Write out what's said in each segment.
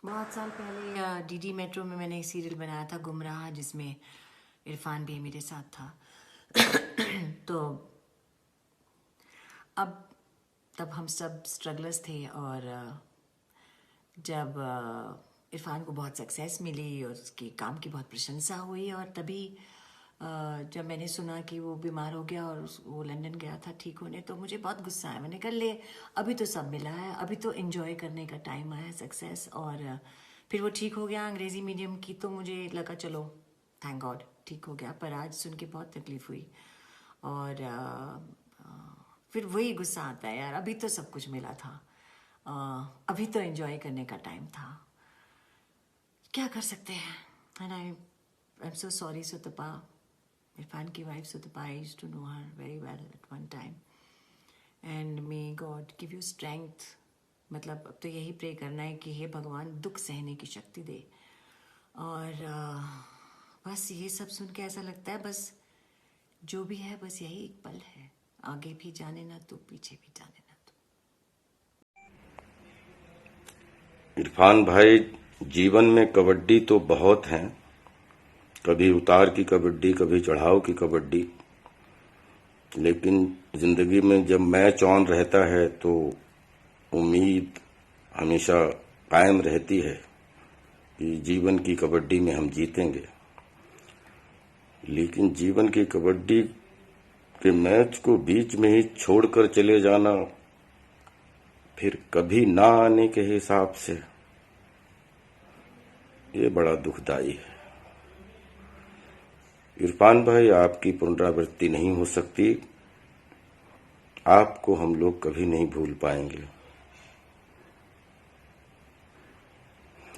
बहुत साल पहले डीडी मेट्रो में मैंने एक सीरियल बनाया था गुमराह, जिसमें इरफान भी मेरे साथ था। तो अब तब हम सब स्ट्रगलर्स थे, और जब इरफान को बहुत सक्सेस मिली और उसके काम की बहुत प्रशंसा हुई, और तभी जब मैंने सुना कि वो बीमार हो गया और वो लंदन गया था ठीक होने, तो मुझे बहुत गुस्सा आया। मैंने कहा ले, अभी तो सब मिला है, अभी तो एंजॉय करने का टाइम आया है, सक्सेस। और फिर वो ठीक हो गया अंग्रेज़ी मीडियम की, तो मुझे लगा चलो थैंक गॉड ठीक हो गया। पर आज सुन के बहुत तकलीफ़ हुई, और फिर वही गुस्सा आता है यार, अभी तो सब कुछ मिला था, अभी तो एंजॉय करने का टाइम था, क्या कर सकते हैं। And I am so sorry Sutapa, Irfan की wife Sutapa. I used to know her very well at one time, and may God give you strength. मतलब अब तो यही प्रे करना है कि हे भगवान दुख सहने की शक्ति दे। और बस ये सब सुन के ऐसा लगता है बस जो भी है बस यही एक पल है, आगे भी जाने ना तो पीछे भी जाने ना तो। इरफान भाई, जीवन में कबड्डी तो बहुत हैं, कभी उतार की कबड्डी, कभी चढ़ाव की कबड्डी, लेकिन जिंदगी में जब मैच ऑन रहता है तो उम्मीद हमेशा कायम रहती है कि जीवन की कबड्डी में हम जीतेंगे। लेकिन जीवन की कबड्डी के मैच को बीच में ही छोड़कर चले जाना, फिर कभी ना आने के हिसाब से, ये बड़ा दुखदाई है। इरफान भाई, आपकी पुनरावृत्ति नहीं हो सकती, आपको हम लोग कभी नहीं भूल पाएंगे।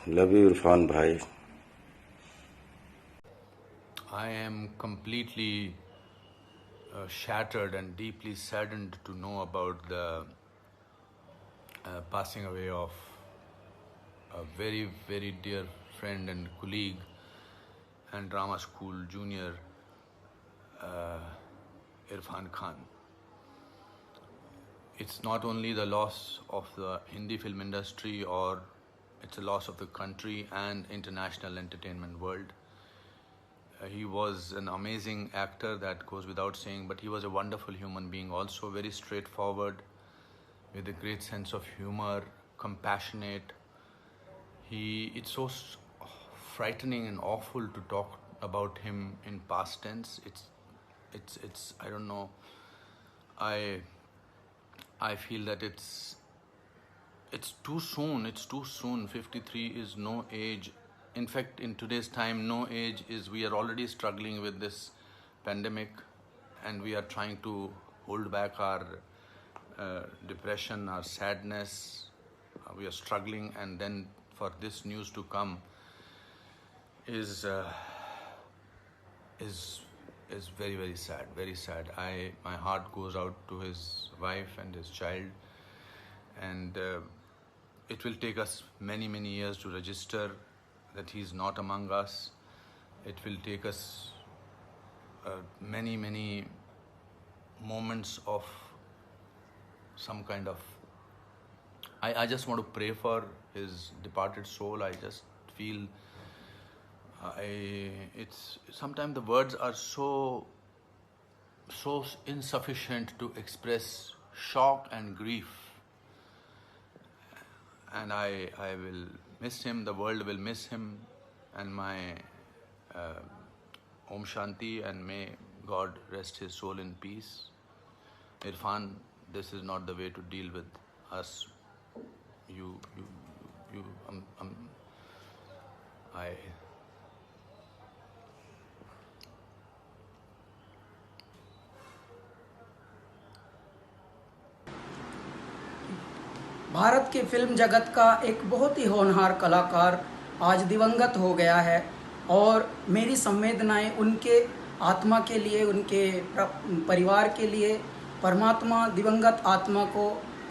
लव यू इरफान भाई। I am completely shattered and deeply saddened to know about the passing away of a very, very dear friend and colleague and drama school junior, Irfan Khan. It's not only the loss of the Hindi film industry, or it's a loss of the country and international entertainment world. He was an amazing actor, that goes without saying, but he was a wonderful human being also, very straightforward, with a great sense of humor, compassionate. It's so frightening and awful to talk about him in past tense. It's I don't know. I feel that it's too soon. It's too soon. 53 is no age. In fact, in today's time, no age is. We are already struggling with this pandemic, and we are trying to hold back our depression, our sadness. We are struggling, and then for this news to come is very, very sad. Very sad. My heart goes out to his wife and his child, and it will take us many, many years to register that he's not among us. It will take us many, many moments of some kind of. I just want to pray for his departed soul. I just feel it's sometimes the words are so insufficient to express shock and grief. And I will miss him, the world will miss him, and my Om Shanti, and may God rest his soul in peace. Irfan, this is not the way to deal with us. Bharat के film जगत का एक बहुत ही होनहार कलाकार आज दिवंगत हो गया है, और मेरी संवेदनाएं उनके आत्मा के लिए, उनके परिवार के लिए। परमात्मा दिवंगत आत्मा को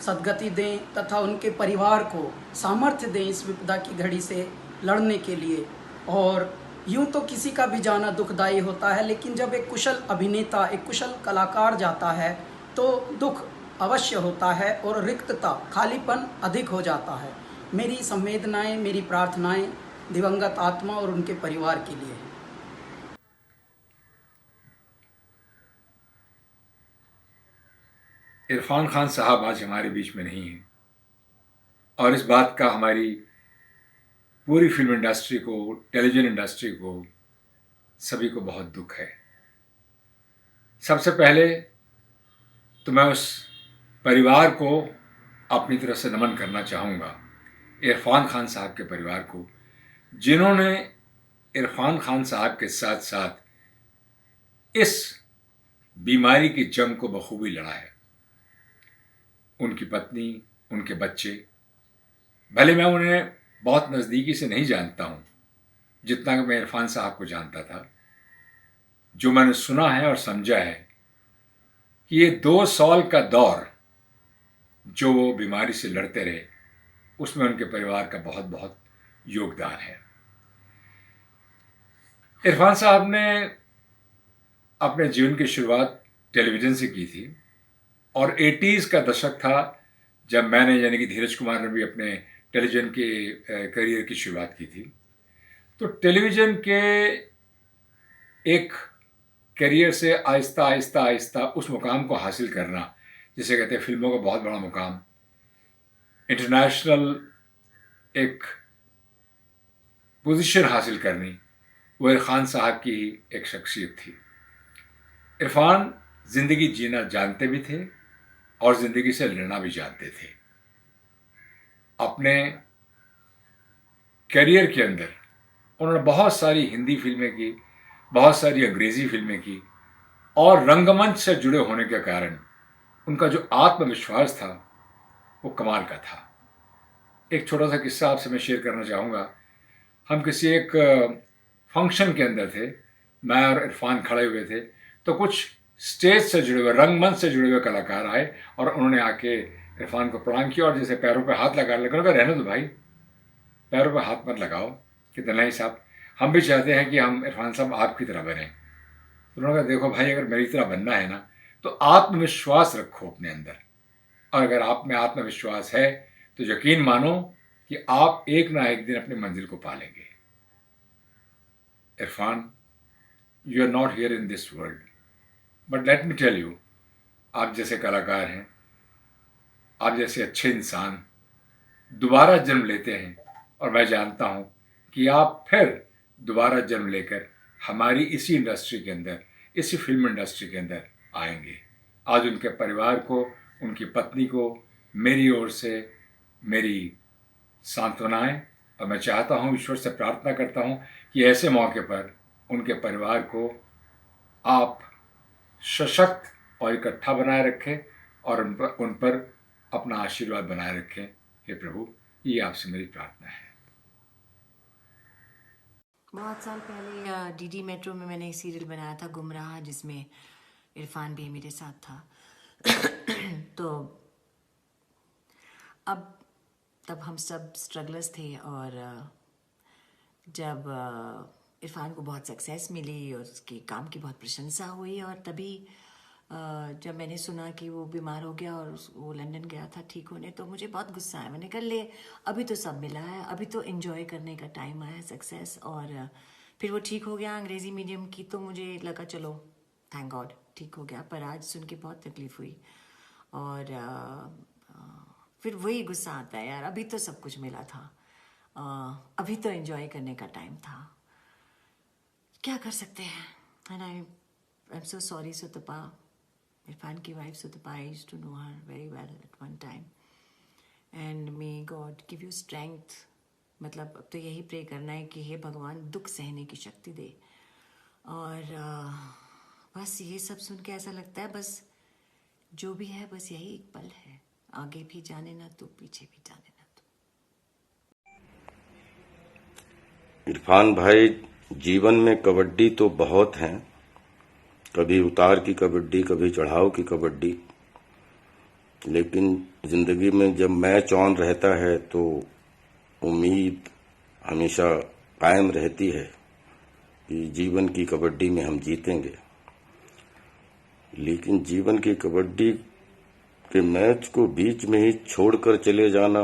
सद्गति दें तथा उनके परिवार को सामर्थ्य दें इस विपदा की घड़ी से लड़ने के लिए। और यूं तो किसी का भी जाना दुखदाई होता है, लेकिन जब एक कुशल अभिनेता, एक कुशल कलाकार जाता है तो दुख अवश्य होता है और रिक्तता, खालीपन अधिक हो जाता है। मेरी संवेदनाएं, मेरी प्रार्थनाएं दिवंगत आत्मा और उनके परिवार के लिए है। इरफान खान साहब आज हमारे बीच में नहीं हैं और इस बात का हमारी पूरी फिल्म इंडस्ट्री को, टेलीविजन इंडस्ट्री को, सभी को बहुत दुख है। सबसे पहले तो मैं उस परिवार को अपनी तरफ से नमन करना चाहूँगा, इरफान खान साहब के परिवार को, जिन्होंने इरफान खान साहब के साथ साथ इस बीमारी की जंग को बखूबी लड़ा है। उनकी पत्नी, उनके बच्चे, भले मैं उन्हें बहुत नज़दीकी से नहीं जानता हूँ जितना कि मैं इरफान साहब को जानता था, जो मैंने सुना है और समझा है कि ये 2 साल का दौर जो वो बीमारी से लड़ते रहे, उसमें उनके परिवार का बहुत बहुत योगदान है। इरफान साहब ने अपने जीवन की शुरुआत टेलीविज़न से की थी और 80s का दशक था जब मैंने, यानी कि धीरज कुमार ने भी अपने टेलीविज़न के करियर की शुरुआत की थी। तो टेलीविज़न के एक करियर से आहिस्ता आहिस्ता आहिस्ता उस मुकाम को हासिल करना, जिसे कहते हैं फिल्मों का बहुत बड़ा मुकाम, इंटरनेशनल एक पोजीशन हासिल करनी, वो इरफान साहब की ही एक शख्सियत थी। इरफान ज़िंदगी जीना जानते भी थे और ज़िंदगी से लड़ना भी जानते थे। अपने करियर के अंदर उन्होंने बहुत सारी हिंदी फिल्में की, बहुत सारी अंग्रेज़ी फिल्में की और रंगमंच से जुड़े होने के कारण उनका जो आत्मविश्वास था वो कमाल का था। एक छोटा सा किस्सा आपसे मैं शेयर करना चाहूँगा। हम किसी एक फंक्शन के अंदर थे, मैं और इरफान खड़े हुए थे, तो कुछ स्टेज से जुड़े हुए, रंगमंच से जुड़े हुए कलाकार आए और उन्होंने आके इरफान को प्रणाम किया और जैसे पैरों पे हाथ लगाने लगे। उन्होंने कहा, रहने दो भाई, पैरों पे हाथ मत लगाओ। कि नहीं साहब, हम भी चाहते हैं कि हम इरफान साहब आपकी तरह बने। उन्होंने कहा, देखो भाई, अगर मेरी तरह बनना है ना तो आत्मविश्वास रखो अपने अंदर, और अगर आप में आत्मविश्वास है तो यकीन मानो कि आप एक ना एक दिन अपनी मंजिल को पालेंगे। Irfan, you are not here in this world, but let me tell you, आप जैसे कलाकार हैं, आप जैसे अच्छे इंसान दोबारा जन्म लेते हैं और मैं जानता हूं कि आप फिर दोबारा जन्म लेकर हमारी इसी इंडस्ट्री के अंदर, इसी फिल्म इंडस्ट्री के अंदर आएंगे। आज उनके परिवार को, उनकी पत्नी को मेरी ओर से मेरी सांत्वनाएं, और मैं चाहता हूं, ईश्वर से प्रार्थना करता हूं कि ऐसे मौके पर उनके परिवार को आप सशक्त और इकट्ठा बनाए रखें और उन पर अपना आशीर्वाद बनाए रखें। हे प्रभु, ये आपसे मेरी प्रार्थना है। बहुत साल पहले डीडी मेट्रो में मैंने एक सीरियल बनाया था, गुमराह, जिसमें इरफान भी मेरे साथ था। तो तब हम सब स्ट्रगलर्स थे और जब इरफान को बहुत सक्सेस मिली और उसके काम की बहुत प्रशंसा हुई, और तभी जब मैंने सुना कि वो बीमार हो गया और वो लंदन गया था ठीक होने, तो मुझे बहुत गुस्सा आया। मैंने कहा, ले, अभी तो सब मिला है, अभी तो एंजॉय करने का टाइम आया, सक्सेस। और फिर वो ठीक हो गया, अंग्रेज़ी मीडियम की, तो मुझे लगा चलो थैंक गॉड ठीक हो गया। पर आज सुन के बहुत तकलीफ़ हुई और फिर वही गुस्सा आता है, यार अभी तो सब कुछ मिला था, अभी तो एंजॉय करने का टाइम था, क्या कर सकते हैं। And I am so sorry Sutapa, Irfan की wife Sutapa, I used to know her very well at one time, and may God give you strength. मतलब अब तो यही प्रे करना है कि हे भगवान दुख सहने की शक्ति दे। और बस ये सब सुन के ऐसा लगता है बस जो भी है बस यही एक पल है, आगे भी जाने ना तो पीछे भी जाने ना तो। इरफान भाई, जीवन में कबड्डी तो बहुत हैं, कभी उतार की कबड्डी, कभी चढ़ाव की कबड्डी, लेकिन जिंदगी में जब मैच ऑन रहता है तो उम्मीद हमेशा कायम रहती है कि जीवन की कबड्डी में हम जीतेंगे। लेकिन जीवन की कबड्डी के मैच को बीच में ही छोड़कर चले जाना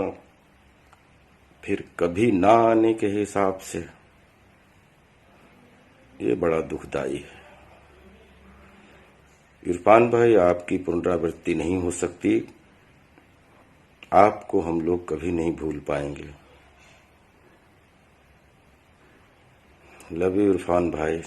फिर कभी ना आने के हिसाब से, ये बड़ा दुखदाई है। इरफान भाई, आपकी पुनरावृत्ति नहीं हो सकती, आपको हम लोग कभी नहीं भूल पाएंगे। लव यू इरफान भाई।